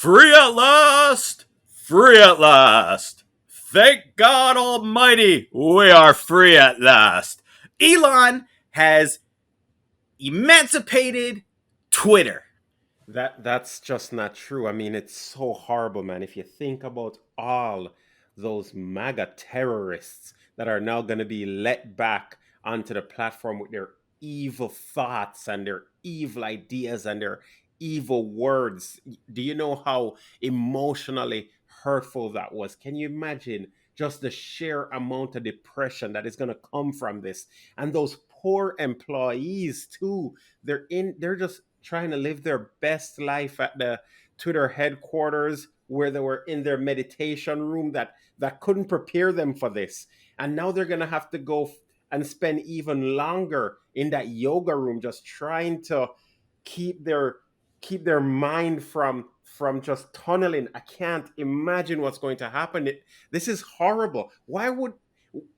Free at last! Free at last! Thank God Almighty, we are free at last. Elon has emancipated Twitter. That's just not true. I mean, it's so horrible, man. If you think about all those MAGA terrorists that are now going to be let back onto the platform with their evil thoughts and their evil ideas and their evil words, do you know how emotionally hurtful that was? Can you imagine just the sheer amount of depression that is going to come from this? And those poor employees too, they're just trying to live their best life at the Twitter headquarters where they were in their meditation room that couldn't prepare them for this. And now they're going to have to go and spend even longer in that yoga room just trying to keep their keep their mind from just tunneling. I can't imagine what's going to happen. This is horrible. Why would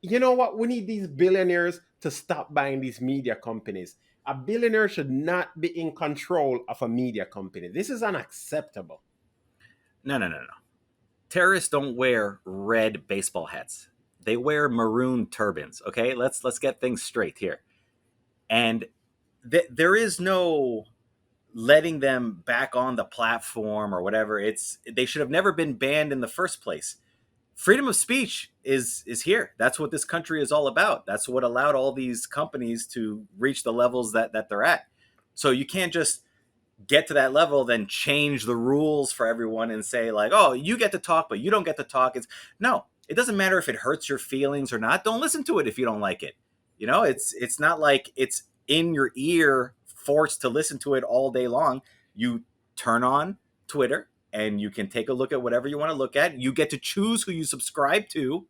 you know what? We need these billionaires to stop buying these media companies. A billionaire should not be in control of a media company. This is unacceptable. No, no, no, no. Terrorists don't wear red baseball hats. They wear maroon turbans. Okay, let's get things straight here. And there is no letting them back on the platform or whatever. It's they should have never been banned in the first place. Freedom of speech is here. That's what this country is all about. That's what allowed all these companies to reach the levels that they're at. So you can't just get to that level, then change the rules for everyone and say like, oh, you get to talk, but you don't get to talk. It's no, it doesn't matter if it hurts your feelings or not. Don't listen to it if you don't like it. It's not like it's in your ear, forced to listen to it all day long. You turn on Twitter and you can take a look at whatever you want to look at. You get to choose who you subscribe to,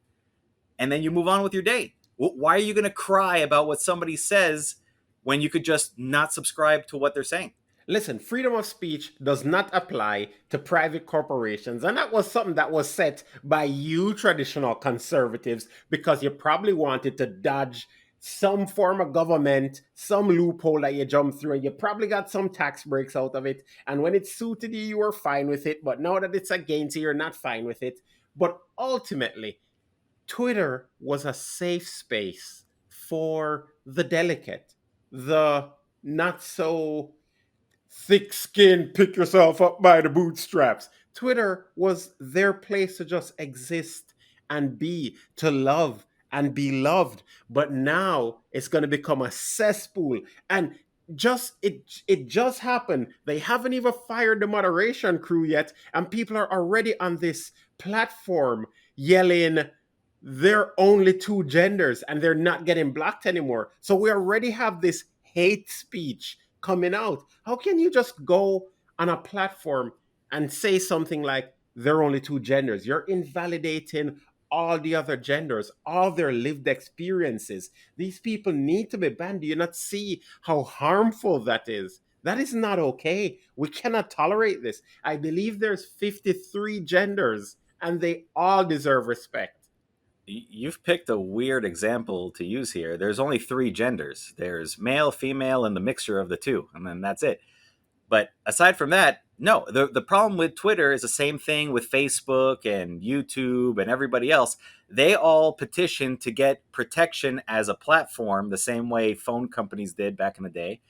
and then you move on with your day. Why are you going to cry about what somebody says when you could just not subscribe to what they're saying? Listen, freedom of speech does not apply to private corporations. And that was something that was set by you traditional conservatives because you probably wanted to dodge some form of government, some loophole that you jumped through, and you probably got some tax breaks out of it. And when it suited you, you were fine with it. But now that it's against you, you're not fine with it. But ultimately, Twitter was a safe space for the delicate, the not so thick skin, pick yourself up by the bootstraps. Twitter was their place to just exist and be, to love and be loved. But now it's going to become a cesspool. And it just happened. They haven't even fired the moderation crew yet, and people are already on this platform yelling there are only two genders and they're not getting blocked anymore. So we already have this hate speech coming out. How can you just go on a platform and say something like there are only two genders? You're invalidating all the other genders, all their lived experiences. These people need to be banned. Do you not see how harmful that is? That is not okay. We cannot tolerate this. I believe there's 53 genders and they all deserve respect. You've picked a weird example to use here. There's only three genders. There's male, female, and the mixture of the two, and then that's it. But aside from that, no. The problem with Twitter is the same thing with Facebook and YouTube and everybody else. They all petition to get protection as a platform, the same way phone companies did back in the day,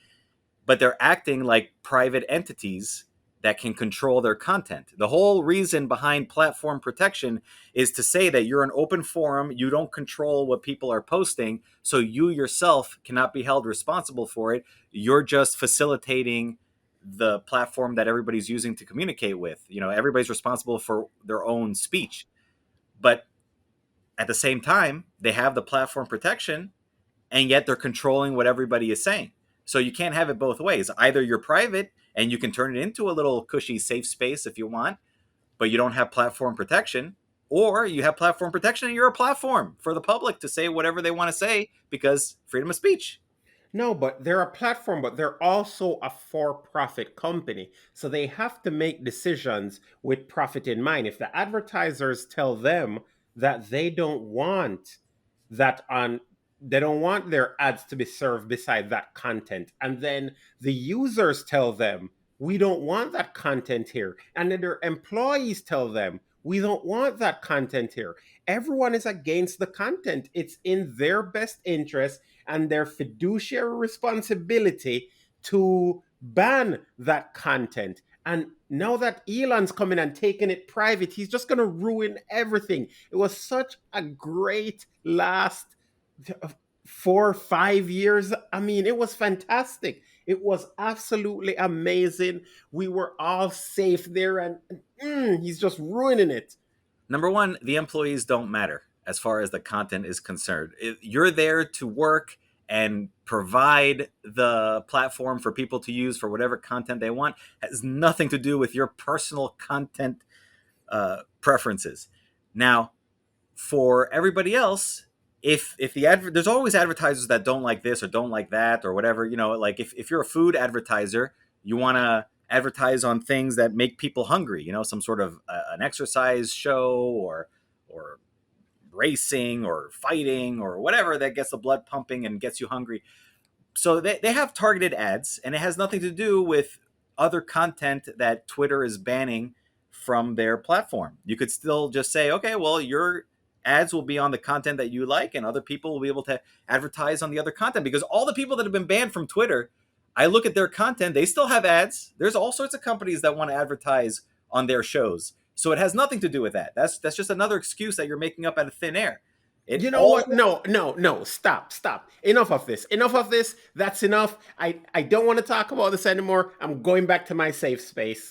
but they're acting like private entities that can control their content. The whole reason behind platform protection is to say that you're an open forum, you don't control what people are posting, so you yourself cannot be held responsible for it. You're just facilitating the platform that everybody's using to communicate with. Everybody's responsible for their own speech. But at the same time, they have the platform protection, and yet they're controlling what everybody is saying. So you can't have it both ways. Either you're private and you can turn it into a little cushy safe space if you want, but you don't have platform protection, or you have platform protection and you're a platform for the public to say whatever they want to say because freedom of speech. No, but they're a platform, but they're also a for profit company. So they have to make decisions with profit in mind. If the advertisers tell them that that on they don't want their ads to be served beside that content, and then the users tell them we don't want that content here. And then their employees tell them, we don't want that content here. Everyone is against the content. It's in their best interest and their fiduciary responsibility to ban that content. And now that Elon's coming and taking it private, he's just going to ruin everything. It was such a great last 4 or 5 years. I mean, it was fantastic. It was absolutely amazing. We were all safe there, and he's just ruining it. Number one, the employees don't matter as far as the content is concerned. You're there to work and provide the platform for people to use for whatever content they want. It has nothing to do with your personal content preferences. Now, for everybody else, if there's always advertisers that don't like this or don't like that or whatever, like if you're a food advertiser, you want to advertise on things that make people hungry, some sort of an exercise show or racing or fighting or whatever that gets the blood pumping and gets you hungry. So they have targeted ads, and it has nothing to do with other content that Twitter is banning from their platform. You could still just say, okay, well, your ads will be on the content that you like, and other people will be able to advertise on the other content, because all the people that have been banned from Twitter, I look at their content, they still have ads. There's all sorts of companies that want to advertise on their shows. So it has nothing to do with that. That's just another excuse that you're making up out of thin air. You know what? No, no, no. Stop, stop. Enough of this. Enough of this. That's enough. I don't want to talk about this anymore. I'm going back to my safe space.